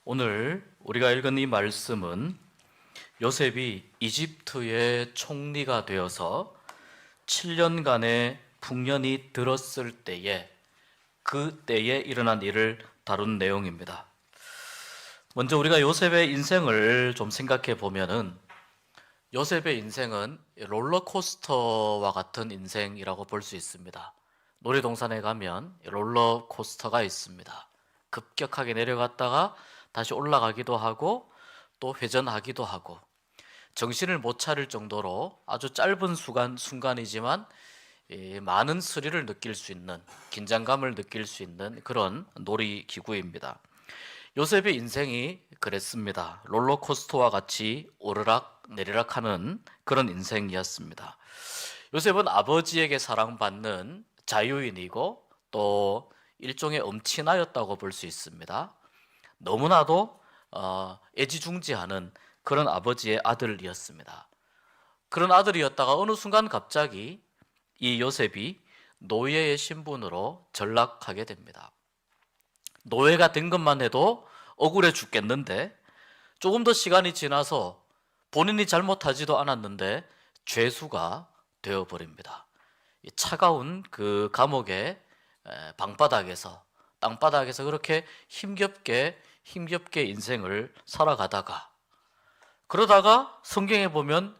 오늘 우리가 읽은 이 말씀은 요셉이 이집트의 총리가 되어서 7년간의 풍년이 들었을 때에 그 때에 일어난 일을 다룬 내용입니다. 먼저 우리가 요셉의 인생을 좀 생각해 보면은 요셉의 인생은 롤러코스터와 같은 인생이라고 볼 수 있습니다. 놀이동산에 가면 롤러코스터가 있습니다. 급격하게 내려갔다가 다시 올라가기도 하고 또 회전하기도 하고 정신을 못 차릴 정도로 아주 짧은 순간이지만 많은 스릴을 느낄 수 있는, 긴장감을 느낄 수 있는 그런 놀이기구입니다. 요셉의 인생이 그랬습니다. 롤러코스터와 같이 오르락 내리락 하는 그런 인생이었습니다. 요셉은 아버지에게 사랑받는 자유인이고 또 일종의 엄친아였다고 볼 수 있습니다. 너무나도 애지중지하는 그런 아버지의 아들이었습니다. 그런 아들이었다가 어느 순간 갑자기 이 요셉이 노예의 신분으로 전락하게 됩니다. 노예가 된 것만 해도 억울해 죽겠는데 조금 더 시간이 지나서 본인이 잘못하지도 않았는데 죄수가 되어버립니다. 차가운 그 감옥의 방바닥에서, 땅바닥에서 그렇게 힘겹게 인생을 살아가다가, 그러다가 성경에 보면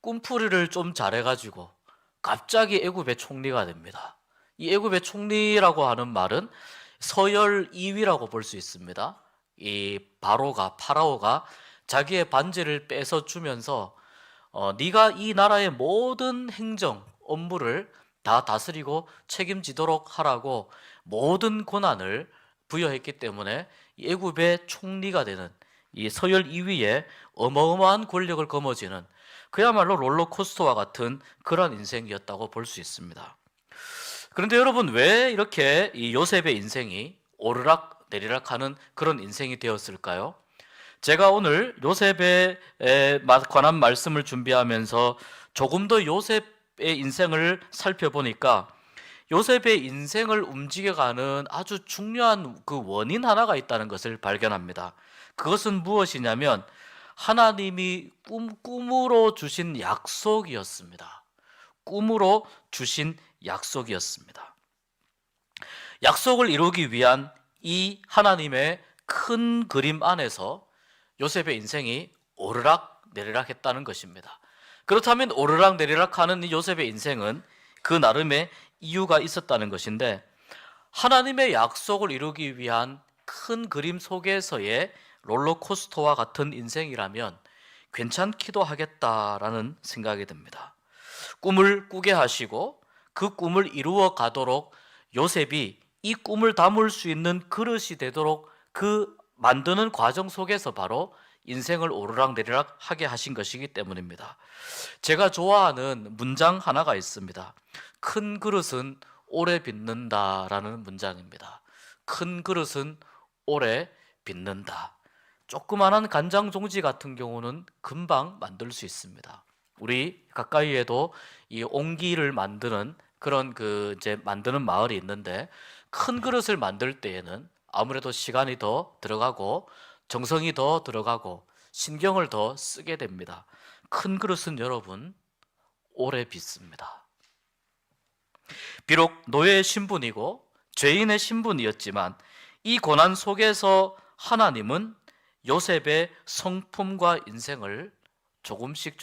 꿈풀이를 좀 잘해가지고 갑자기 애굽의 총리가 됩니다. 이 애굽의 총리라고 하는 말은 서열 2위라고 볼 수 있습니다. 이 파라오가 자기의 반지를 뺏어 주면서 네가 이 나라의 모든 행정 업무를 다 다스리고 책임지도록 하라고 모든 권한을 부여했기 때문에 애굽의 총리가 되는 이 서열 2위에 어마어마한 권력을 거머쥐는 그야말로 롤러코스터와 같은 그런 인생이었다고 볼 수 있습니다. 그런데 여러분, 왜 이렇게 이 요셉의 인생이 오르락 내리락하는 그런 인생이 되었을까요? 제가 오늘 요셉에 관한 말씀을 준비하면서 조금 더 요셉의 인생을 살펴보니까 요셉의 인생을 움직여가는 아주 중요한 그 원인 하나가 있다는 것을 발견합니다. 그것은 무엇이냐면 하나님이 꿈으로 주신 약속이었습니다. 꿈으로 주신 약속이었습니다. 약속을 이루기 위한 이 하나님의 큰 그림 안에서 요셉의 인생이 오르락 내리락 했다는 것입니다. 그렇다면 오르락 내리락 하는 이 요셉의 인생은 그 나름의 이유가 있었다는 것인데, 하나님의 약속을 이루기 위한 큰 그림 속에서의 롤러코스터와 같은 인생이라면 괜찮기도 하겠다라는 생각이 듭니다. 꿈을 꾸게 하시고 그 꿈을 이루어 가도록 요셉이 이 꿈을 담을 수 있는 그릇이 되도록 그 만드는 과정 속에서 바로 인생을 오르락내리락 하게 하신 것이기 때문입니다. 제가 좋아하는 문장 하나가 있습니다. 큰 그릇은 오래 빚는다라는 문장입니다. 큰 그릇은 오래 빚는다. 조그만한 간장 종지 같은 경우는 금방 만들 수 있습니다. 우리 가까이에도 이 옹기를 만드는 그런 이제 만드는 마을이 있는데, 큰 그릇을 만들 때에는 아무래도 시간이 더 들어가고 정성이 더 들어가고 신경을 더 쓰게 됩니다. 큰 그릇은 여러분 오래 빚습니다. 비록 노예의 신분이고 죄인의 신분이었지만 이 고난 속에서 하나님은 요셉의 성품과 인생을 조금씩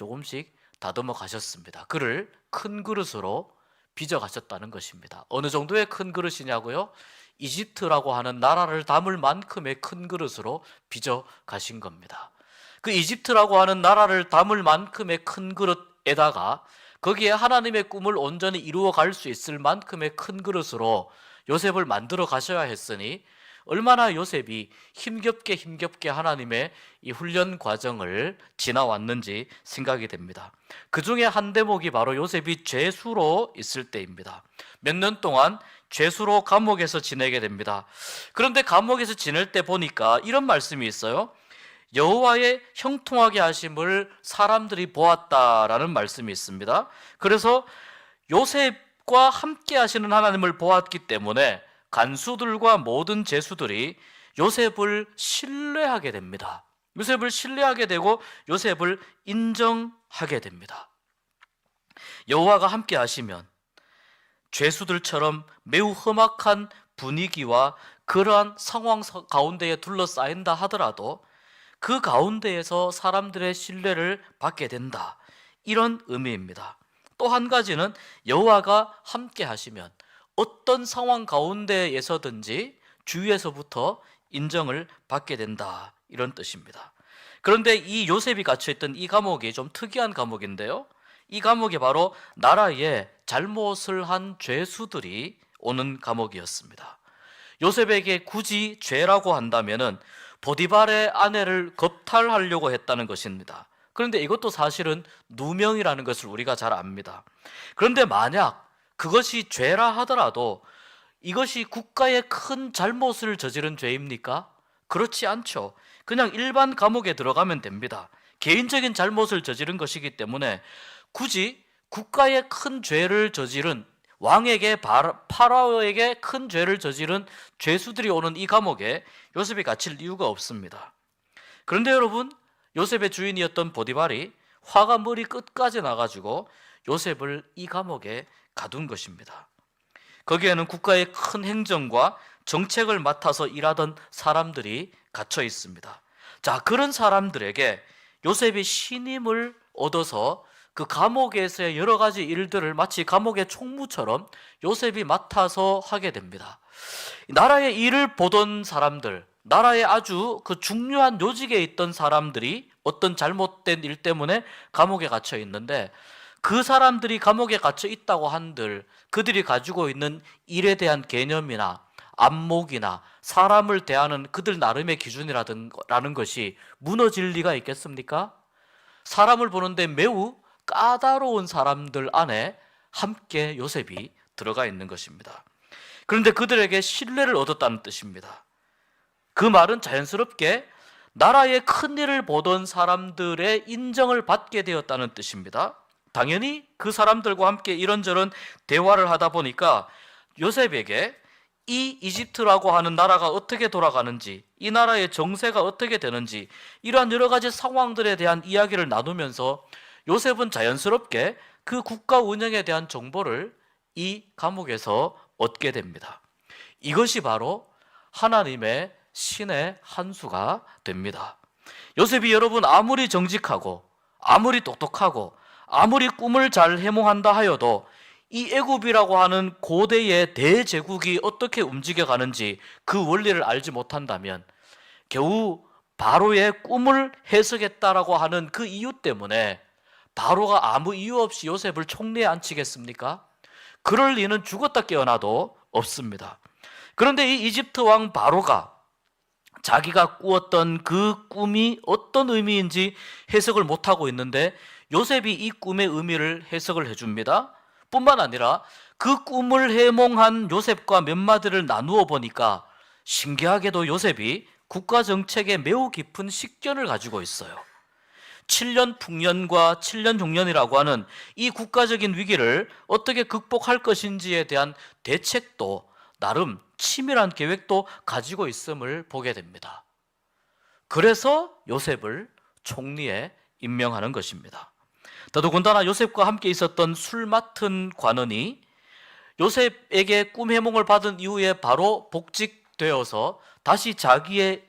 다듬어 가셨습니다. 그를 큰 그릇으로 빚어 가셨다는 것입니다. 어느 정도의 큰 그릇이냐고요? 이집트라고 하는 나라를 담을 만큼의 큰 그릇으로 빚어 가신 겁니다. 그 이집트라고 하는 나라를 담을 만큼의 큰 그릇에다가 거기에 하나님의 꿈을 온전히 이루어 갈 수 있을 만큼의 큰 그릇으로 요셉을 만들어 가셔야 했으니 얼마나 요셉이 힘겹게 하나님의 이 훈련 과정을 지나왔는지 생각이 됩니다. 그 중에 한 대목이 바로 요셉이 죄수로 있을 때입니다. 몇 년 동안 죄수로 감옥에서 지내게 됩니다. 그런데 감옥에서 지낼 때 보니까 이런 말씀이 있어요. 여호와의 형통하게 하심을 사람들이 보았다라는 말씀이 있습니다. 그래서 요셉과 함께 하시는 하나님을 보았기 때문에 간수들과 모든 죄수들이 요셉을 신뢰하게 됩니다. 요셉을 신뢰하게 되고 요셉을 인정하게 됩니다. 여호와가 함께 하시면 죄수들처럼 매우 험악한 분위기와 그러한 상황 가운데에 둘러싸인다 하더라도 그 가운데에서 사람들의 신뢰를 받게 된다, 이런 의미입니다. 또 한 가지는 여호와가 함께 하시면 어떤 상황 가운데에서든지 주위에서부터 인정을 받게 된다, 이런 뜻입니다. 그런데 이 요셉이 갇혀있던 이 감옥이 좀 특이한 감옥인데요, 이 감옥이 바로 나라에 잘못을 한 죄수들이 오는 감옥이었습니다. 요셉에게 굳이 죄라고 한다면은 보디발의 아내를 겁탈하려고 했다는 것입니다. 그런데 이것도 사실은 누명이라는 것을 우리가 잘 압니다. 그런데 만약 그것이 죄라 하더라도 이것이 국가의 큰 잘못을 저지른 죄입니까? 그렇지 않죠. 그냥 일반 감옥에 들어가면 됩니다. 개인적인 잘못을 저지른 것이기 때문에 굳이 국가의 큰 죄를 저지른, 왕에게, 파라오에게 큰 죄를 저지른 죄수들이 오는 이 감옥에 요셉이 갇힐 이유가 없습니다. 그런데 여러분, 요셉의 주인이었던 보디발이 화가 머리 끝까지 나가지고 요셉을 이 감옥에 가둔 것입니다. 거기에는 국가의 큰 행정과 정책을 맡아서 일하던 사람들이 갇혀 있습니다. 자, 그런 사람들에게 요셉이 신임을 얻어서 그 감옥에서의 여러 가지 일들을 마치 감옥의 총무처럼 요셉이 맡아서 하게 됩니다. 나라의 일을 보던 사람들, 나라의 아주 그 중요한 요직에 있던 사람들이 어떤 잘못된 일 때문에 감옥에 갇혀 있는데, 그 사람들이 감옥에 갇혀 있다고 한들 그들이 가지고 있는 일에 대한 개념이나 안목이나 사람을 대하는 그들 나름의 기준이라는 것이 무너질 리가 있겠습니까? 사람을 보는데 매우 까다로운 사람들 안에 함께 요셉이 들어가 있는 것입니다. 그런데 그들에게 신뢰를 얻었다는 뜻입니다. 그 말은 자연스럽게 나라의 큰 일을 보던 사람들의 인정을 받게 되었다는 뜻입니다. 당연히 그 사람들과 함께 이런저런 대화를 하다 보니까 요셉에게 이 이집트라고 하는 나라가 어떻게 돌아가는지, 이 나라의 정세가 어떻게 되는지, 이러한 여러 가지 상황들에 대한 이야기를 나누면서 요셉은 자연스럽게 그 국가 운영에 대한 정보를 이 감옥에서 얻게 됩니다. 이것이 바로 하나님의 신의 한 수가 됩니다. 요셉이 여러분 아무리 정직하고 아무리 똑똑하고 아무리 꿈을 잘 해몽한다 하여도 이 애굽이라고 하는 고대의 대제국이 어떻게 움직여가는지 그 원리를 알지 못한다면 겨우 바로의 꿈을 해석했다라고 하는 그 이유 때문에 바로가 아무 이유 없이 요셉을 총리에 앉히겠습니까? 그럴 리는 죽었다 깨어나도 없습니다. 그런데 이 이집트 왕 바로가 자기가 꾸었던 그 꿈이 어떤 의미인지 해석을 못하고 있는데 요셉이 이 꿈의 의미를 해석을 해줍니다. 뿐만 아니라 그 꿈을 해몽한 요셉과 몇 마디를 나누어 보니까 신기하게도 요셉이 국가 정책에 매우 깊은 식견을 가지고 있어요. 7년 풍년과 7년 종년이라고 하는 이 국가적인 위기를 어떻게 극복할 것인지에 대한 대책도 나름 치밀한 계획도 가지고 있음을 보게 됩니다. 그래서 요셉을 총리에 임명하는 것입니다. 더더군다나 요셉과 함께 있었던 술 맡은 관원이 요셉에게 꿈 해몽을 받은 이후에 바로 복직되어서 다시 자기의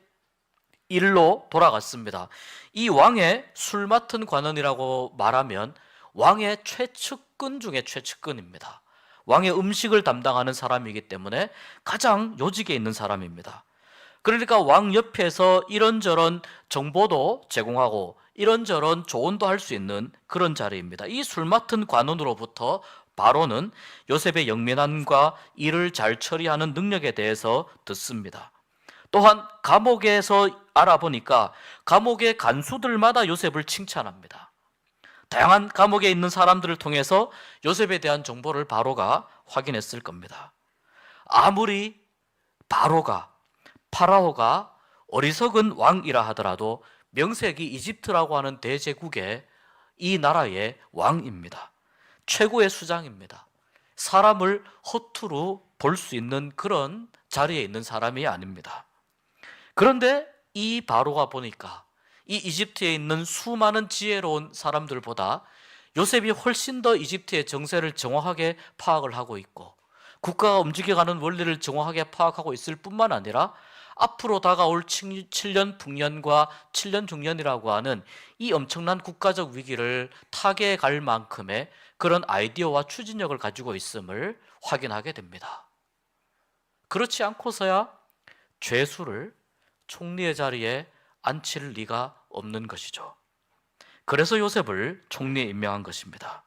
일로 돌아갔습니다. 이 왕의 술 맡은 관원이라고 말하면 왕의 최측근 중에 최측근입니다. 왕의 음식을 담당하는 사람이기 때문에 가장 요직에 있는 사람입니다. 그러니까 왕 옆에서 이런저런 정보도 제공하고 이런저런 조언도 할 수 있는 그런 자리입니다. 이 술 맡은 관원으로부터 바로는 요셉의 영민함과 일을 잘 처리하는 능력에 대해서 듣습니다. 또한 감옥에서 알아보니까 감옥의 간수들마다 요셉을 칭찬합니다. 다양한 감옥에 있는 사람들을 통해서 요셉에 대한 정보를 바로가 확인했을 겁니다. 아무리 파라오가 어리석은 왕이라 하더라도 명색이 이집트라고 하는 대제국의 이 나라의 왕입니다. 최고의 수장입니다. 사람을 허투루 볼 수 있는 그런 자리에 있는 사람이 아닙니다. 그런데 이 바로가 보니까 이 이집트에 있는 수많은 지혜로운 사람들보다 요셉이 훨씬 더 이집트의 정세를 정확하게 파악을 하고 있고 국가가 움직여가는 원리를 정확하게 파악하고 있을 뿐만 아니라 앞으로 다가올 7년 풍년과 7년 중년이라고 하는 이 엄청난 국가적 위기를 타개해 갈 만큼의 그런 아이디어와 추진력을 가지고 있음을 확인하게 됩니다. 그렇지 않고서야 죄수를 총리의 자리에 앉힐 리가 없는 것이죠. 그래서 요셉을 총리에 임명한 것입니다.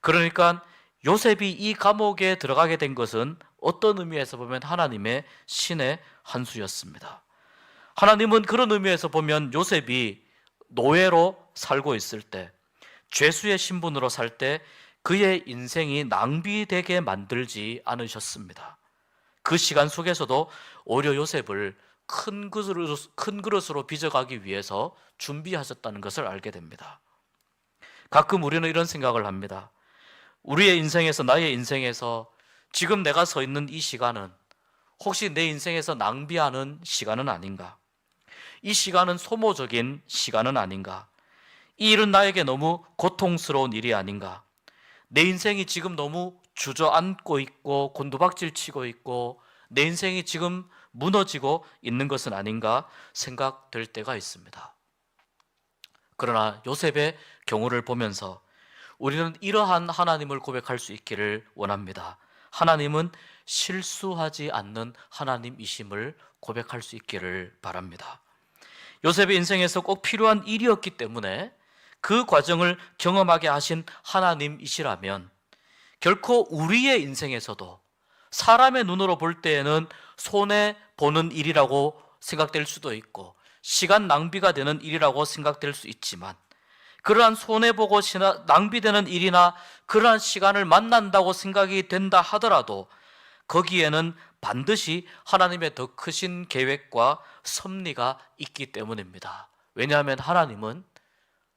그러니까 요셉이 이 감옥에 들어가게 된 것은 어떤 의미에서 보면 하나님의 신의 한 수였습니다. 하나님은 그런 의미에서 보면 요셉이 노예로 살고 있을 때, 죄수의 신분으로 살 때 그의 인생이 낭비되게 만들지 않으셨습니다. 그 시간 속에서도 오히려 요셉을 큰 그릇으로 빚어가기 위해서 준비하셨다는 것을 알게 됩니다. 가끔 우리는 이런 생각을 합니다. 우리의 인생에서, 나의 인생에서 지금 내가 서 있는 이 시간은 혹시 내 인생에서 낭비하는 시간은 아닌가? 이 시간은 소모적인 시간은 아닌가? 이 일은 나에게 너무 고통스러운 일이 아닌가? 내 인생이 지금 너무 주저앉고 있고 곤두박질 치고 있고 내 인생이 지금 무너지고 있는 것은 아닌가 생각될 때가 있습니다. 그러나 요셉의 경우를 보면서 우리는 이러한 하나님을 고백할 수 있기를 원합니다. 하나님은 실수하지 않는 하나님이심을 고백할 수 있기를 바랍니다. 요셉의 인생에서 꼭 필요한 일이었기 때문에 그 과정을 경험하게 하신 하나님이시라면 결코 우리의 인생에서도 사람의 눈으로 볼 때에는 손해보는 일이라고 생각될 수도 있고 시간 낭비가 되는 일이라고 생각될 수 있지만 그러한 손해보고 낭비되는 일이나 그러한 시간을 만난다고 생각이 된다 하더라도 거기에는 반드시 하나님의 더 크신 계획과 섭리가 있기 때문입니다. 왜냐하면 하나님은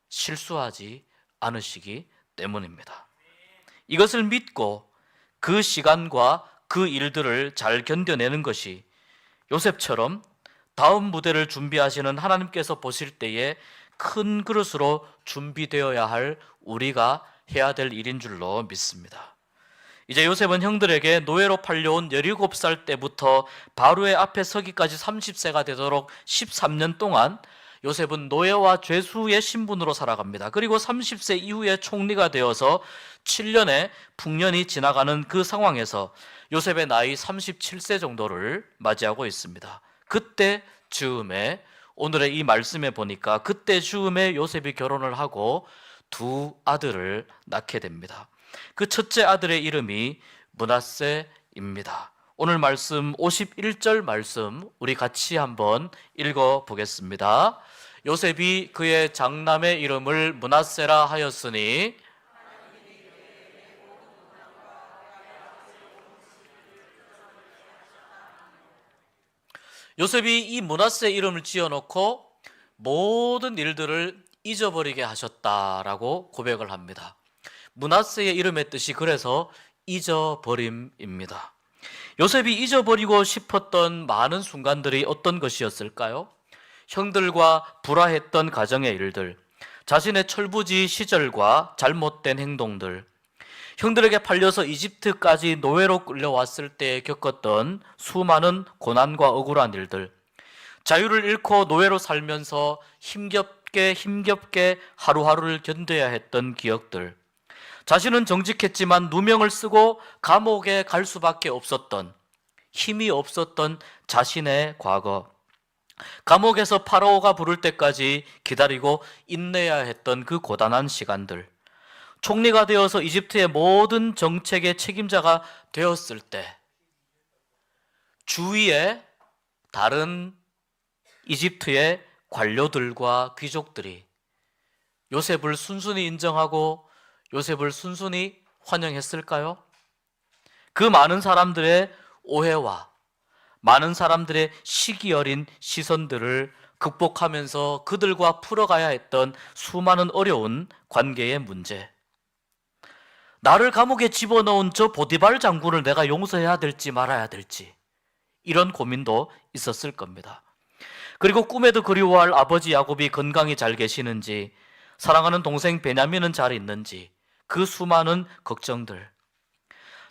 실수하지 않으시기 때문입니다. 이것을 믿고 그 시간과 그 일들을 잘 견뎌내는 것이 요셉처럼 다음 무대를 준비하시는 하나님께서 보실 때에 큰 그릇으로 준비되어야 할 우리가 해야 될 일인 줄로 믿습니다. 이제 요셉은 형들에게 노예로 팔려온 17살 때부터 바로의 앞에 서기까지 30세가 되도록 13년 동안 요셉은 노예와 죄수의 신분으로 살아갑니다. 그리고 30세 이후에 총리가 되어서 7년의 풍년이 지나가는 그 상황에서 요셉의 나이 37세 정도를 맞이하고 있습니다. 그때 즈음에 오늘의 이 말씀에 보니까 그때 즈음에 요셉이 결혼을 하고 두 아들을 낳게 됩니다. 그 첫째 아들의 이름이 므낫세입니다. 오늘 말씀 51절 말씀 우리 같이 한번 읽어 보겠습니다. 요셉이 그의 장남의 이름을 므낫세라 하였으니 요셉이 이 므낫세 이름을 지어놓고 모든 일들을 잊어버리게 하셨다라고 고백을 합니다. 므낫세의 이름의 뜻이 그래서 잊어버림입니다. 요셉이 잊어버리고 싶었던 많은 순간들이 어떤 것이었을까요? 형들과 불화했던 가정의 일들, 자신의 철부지 시절과 잘못된 행동들, 형들에게 팔려서 이집트까지 노예로 끌려왔을 때 겪었던 수많은 고난과 억울한 일들, 자유를 잃고 노예로 살면서 힘겹게 하루하루를 견뎌야 했던 기억들, 자신은 정직했지만 누명을 쓰고 감옥에 갈 수밖에 없었던, 힘이 없었던 자신의 과거, 감옥에서 파라오가 부를 때까지 기다리고 인내해야 했던 그 고단한 시간들, 총리가 되어서 이집트의 모든 정책의 책임자가 되었을 때 주위에 다른 이집트의 관료들과 귀족들이 요셉을 순순히 인정하고 요셉을 순순히 환영했을까요? 그 많은 사람들의 오해와 많은 사람들의 시기 어린 시선들을 극복하면서 그들과 풀어가야 했던 수많은 어려운 관계의 문제, 나를 감옥에 집어넣은 저 보디발 장군을 내가 용서해야 될지 말아야 될지 이런 고민도 있었을 겁니다. 그리고 꿈에도 그리워할 아버지 야곱이 건강히 잘 계시는지, 사랑하는 동생 베냐민은 잘 있는지, 그 수많은 걱정들,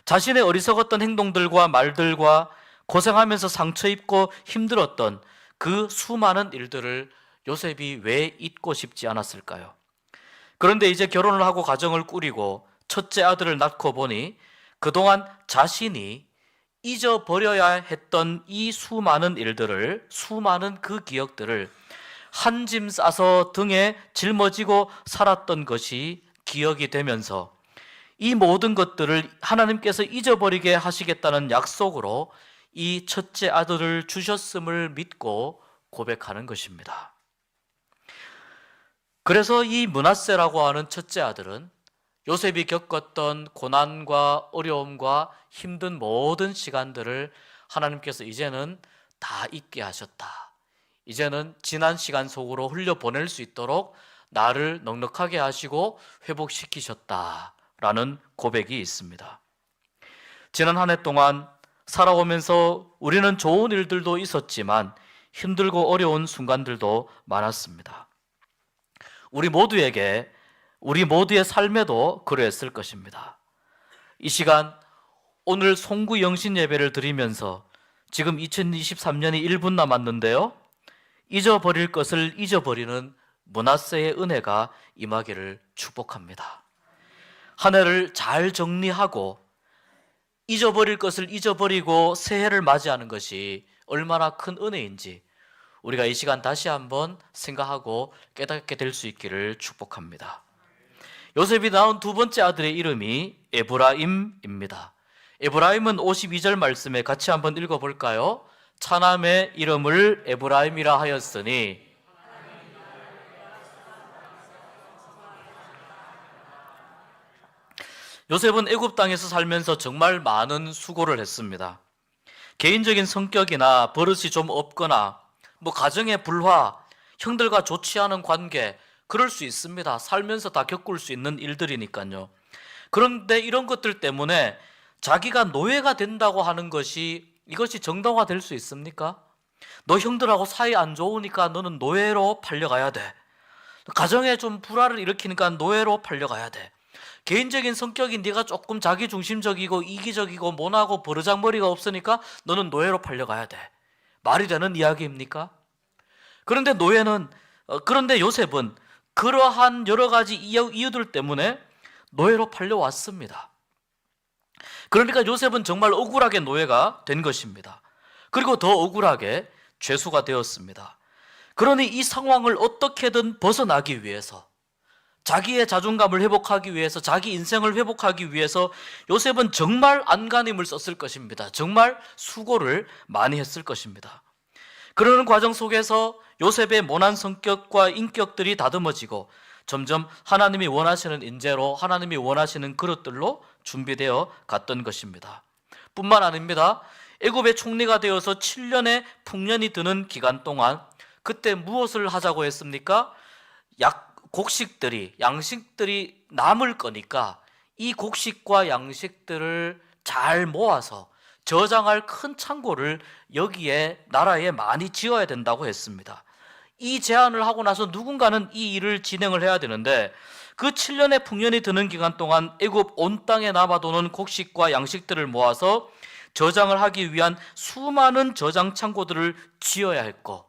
자신의 어리석었던 행동들과 말들과 고생하면서 상처 입고 힘들었던 그 수많은 일들을 요셉이 왜 잊고 싶지 않았을까요? 그런데 이제 결혼을 하고 가정을 꾸리고 첫째 아들을 낳고 보니 그동안 자신이 잊어버려야 했던 이 수많은 일들을, 수많은 그 기억들을 한 짐 싸서 등에 짊어지고 살았던 것이 기억이 되면서 이 모든 것들을 하나님께서 잊어버리게 하시겠다는 약속으로 이 첫째 아들을 주셨음을 믿고 고백하는 것입니다. 그래서 이 므낫세라고 하는 첫째 아들은 요셉이 겪었던 고난과 어려움과 힘든 모든 시간들을 하나님께서 이제는 다 잊게 하셨다. 이제는 지난 시간 속으로 흘려보낼 수 있도록 나를 넉넉하게 하시고 회복시키셨다라는 고백이 있습니다. 지난 한 해 동안 살아오면서 우리는 좋은 일들도 있었지만 힘들고 어려운 순간들도 많았습니다. 우리 모두의 삶에도 그러했을 것입니다. 이 시간 오늘 송구 영신 예배를 드리면서 지금 2023년이 1분 남았는데요, 잊어버릴 것을 잊어버리는 므낫세의 은혜가 임하기를 축복합니다. 한 해를 잘 정리하고 잊어버릴 것을 잊어버리고 새해를 맞이하는 것이 얼마나 큰 은혜인지 우리가 이 시간 다시 한번 생각하고 깨닫게 될 수 있기를 축복합니다. 요셉이 낳은 두 번째 아들의 이름이 에브라임입니다. 에브라임은 52절 말씀에 같이 한번 읽어볼까요? 차남의 이름을 에브라임이라 하였으니. 요셉은 애굽 땅에서 살면서 정말 많은 수고를 했습니다. 개인적인 성격이나 버릇이 좀 없거나 가정의 불화, 형들과 좋지 않은 관계, 그럴 수 있습니다. 살면서 다 겪을 수 있는 일들이니까요. 그런데 이런 것들 때문에 자기가 노예가 된다고 하는 이것이 정당화 될 수 있습니까? 너 형들하고 사이 안 좋으니까 너는 노예로 팔려가야 돼. 가정에 좀 불화를 일으키니까 노예로 팔려가야 돼. 개인적인 성격이 네가 조금 자기중심적이고 이기적이고 모나고 버르장머리가 없으니까 너는 노예로 팔려가야 돼. 말이 되는 이야기입니까? 그런데 요셉은 그러한 여러 가지 이유들 때문에 노예로 팔려왔습니다. 그러니까 요셉은 정말 억울하게 노예가 된 것입니다. 그리고 더 억울하게 죄수가 되었습니다. 그러니 이 상황을 어떻게든 벗어나기 위해서, 자기의 자존감을 회복하기 위해서, 자기 인생을 회복하기 위해서 요셉은 정말 안간힘을 썼을 것입니다. 정말 수고를 많이 했을 것입니다. 그러는 과정 속에서 요셉의 모난 성격과 인격들이 다듬어지고 점점 하나님이 원하시는 인재로, 하나님이 원하시는 그릇들로 준비되어 갔던 것입니다. 뿐만 아닙니다. 애굽의 총리가 되어서 7년의 풍년이 드는 기간 동안 그때 무엇을 하자고 했습니까? 곡식들이, 양식들이 남을 거니까 이 곡식과 양식들을 잘 모아서 저장할 큰 창고를 여기에 나라에 많이 지어야 된다고 했습니다. 이 제안을 하고 나서 누군가는 이 일을 진행을 해야 되는데 그 7년의 풍년이 드는 기간 동안 애굽 온 땅에 남아도는 곡식과 양식들을 모아서 저장을 하기 위한 수많은 저장 창고들을 지어야 했고,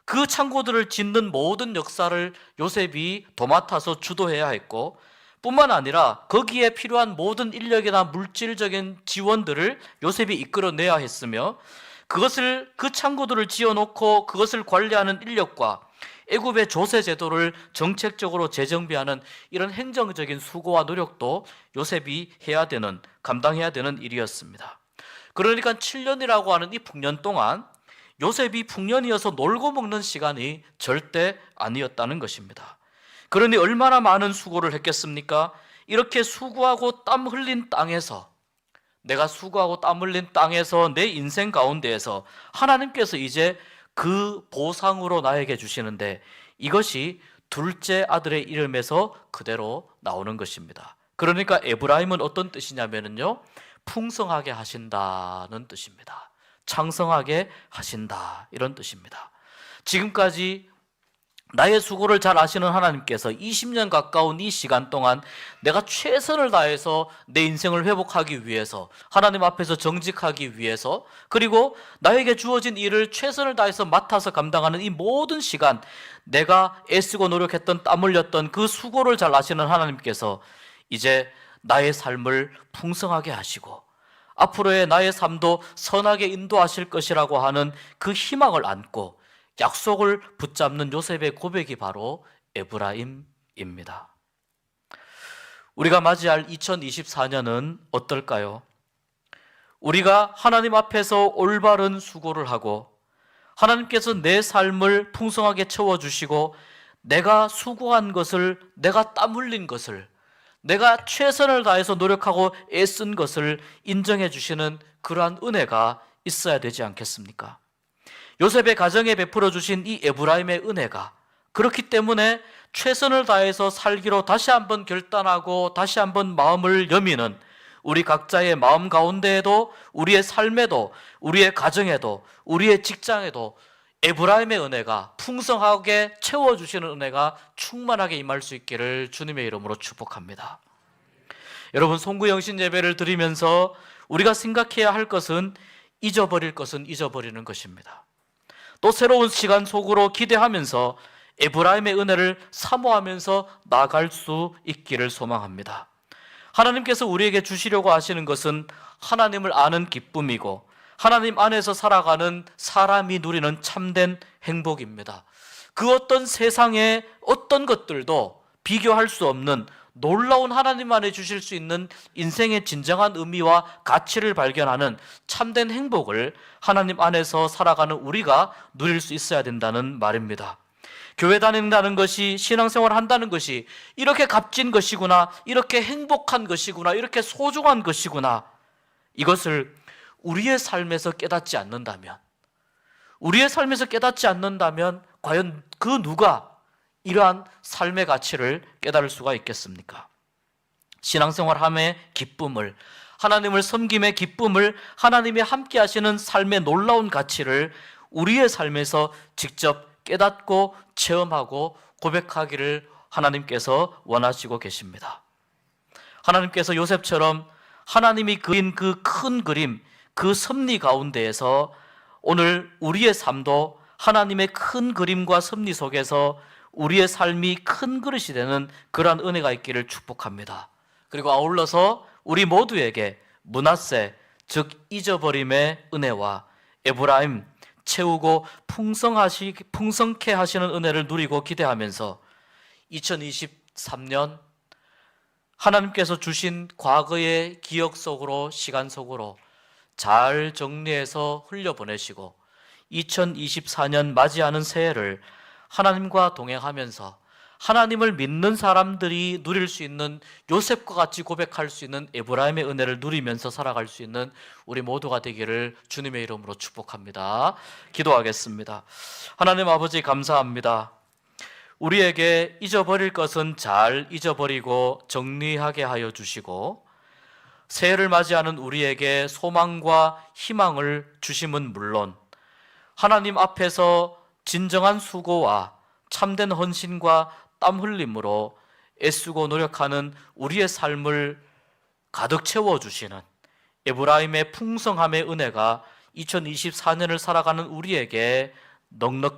그 창고들을 짓는 모든 역사를 요셉이 도맡아서 주도해야 했고, 뿐만 아니라 거기에 필요한 모든 인력이나 물질적인 지원들을 요셉이 이끌어내야 했으며, 그 창고들을 지어놓고 그것을 관리하는 인력과 애굽의 조세 제도를 정책적으로 재정비하는 이런 행정적인 수고와 노력도 요셉이 감당해야 되는 일이었습니다. 그러니까 7년이라고 하는 이 풍년 동안 요셉이 풍년이어서 놀고 먹는 시간이 절대 아니었다는 것입니다. 그러니 얼마나 많은 수고를 했겠습니까? 이렇게 수고하고 땀 흘린 땅에서, 내가 수고하고 땀 흘린 땅에서 내 인생 가운데에서 하나님께서 이제 그 보상으로 나에게 주시는데, 이것이 둘째 아들의 이름에서 그대로 나오는 것입니다. 그러니까 에브라임은 어떤 뜻이냐면요, 풍성하게 하신다는 뜻입니다. 창성하게 하신다, 이런 뜻입니다. 지금까지 나의 수고를 잘 아시는 하나님께서 20년 가까운 이 시간 동안 내가 최선을 다해서 내 인생을 회복하기 위해서, 하나님 앞에서 정직하기 위해서, 그리고 나에게 주어진 일을 최선을 다해서 맡아서 감당하는 이 모든 시간, 내가 애쓰고 노력했던, 땀 흘렸던 그 수고를 잘 아시는 하나님께서 이제 나의 삶을 풍성하게 하시고 앞으로의 나의 삶도 선하게 인도하실 것이라고 하는 그 희망을 안고 약속을 붙잡는 요셉의 고백이 바로 에브라임입니다. 우리가 맞이할 2024년은 어떨까요? 우리가 하나님 앞에서 올바른 수고를 하고 하나님께서 내 삶을 풍성하게 채워주시고 내가 수고한 것을, 내가 땀 흘린 것을, 내가 최선을 다해서 노력하고 애쓴 것을 인정해 주시는 그러한 은혜가 있어야 되지 않겠습니까? 요셉의 가정에 베풀어 주신 이 에브라임의 은혜가, 그렇기 때문에 최선을 다해서 살기로 다시 한번 결단하고 다시 한번 마음을 여미는 우리 각자의 마음 가운데에도, 우리의 삶에도, 우리의 가정에도, 우리의 직장에도 에브라임의 은혜가 풍성하게 채워주시는 은혜가 충만하게 임할 수 있기를 주님의 이름으로 축복합니다. 여러분, 송구영신 예배를 드리면서 우리가 생각해야 할 것은 잊어버릴 것은 잊어버리는 것입니다. 또 새로운 시간 속으로 기대하면서 에브라임의 은혜를 사모하면서 나아갈 수 있기를 소망합니다. 하나님께서 우리에게 주시려고 하시는 것은 하나님을 아는 기쁨이고 하나님 안에서 살아가는 사람이 누리는 참된 행복입니다. 그 어떤 세상의 어떤 것들도 비교할 수 없는 놀라운 하나님 안에 주실 수 있는 인생의 진정한 의미와 가치를 발견하는 참된 행복을 하나님 안에서 살아가는 우리가 누릴 수 있어야 된다는 말입니다. 교회 다닌다는 것이, 신앙생활을 한다는 것이 이렇게 값진 것이구나, 이렇게 행복한 것이구나, 이렇게 소중한 것이구나, 이것을 우리의 삶에서 깨닫지 않는다면, 과연 그 누가 이러한 삶의 가치를 깨달을 수가 있겠습니까? 신앙생활함의 기쁨을, 하나님을 섬김의 기쁨을, 하나님이 함께 하시는 삶의 놀라운 가치를 우리의 삶에서 직접 깨닫고 체험하고 고백하기를 하나님께서 원하시고 계십니다. 하나님께서 요셉처럼 하나님이 그린 그 큰 그림, 그 섭리 가운데에서 오늘 우리의 삶도 하나님의 큰 그림과 섭리 속에서 우리의 삶이 큰 그릇이 되는 그러한 은혜가 있기를 축복합니다. 그리고 아울러서 우리 모두에게 므낫세, 즉 잊어버림의 은혜와 에브라임, 채우고 풍성케 하시는 은혜를 누리고 기대하면서 2023년 하나님께서 주신 과거의 기억 속으로, 시간 속으로 잘 정리해서 흘려보내시고 2024년 맞이하는 새해를 하나님과 동행하면서 하나님을 믿는 사람들이 누릴 수 있는, 요셉과 같이 고백할 수 있는 에브라임의 은혜를 누리면서 살아갈 수 있는 우리 모두가 되기를 주님의 이름으로 축복합니다. 기도하겠습니다. 하나님 아버지, 감사합니다. 우리에게 잊어버릴 것은 잘 잊어버리고 정리하게 하여 주시고 새해를 맞이하는 우리에게 소망과 희망을 주심은 물론 하나님 앞에서 진정한 수고와 참된 헌신과 땀 흘림으로 애쓰고 노력하는 우리의 삶을 가득 채워주시는 에브라임의 풍성함의 은혜가 2024년을 살아가는 우리에게 넉넉한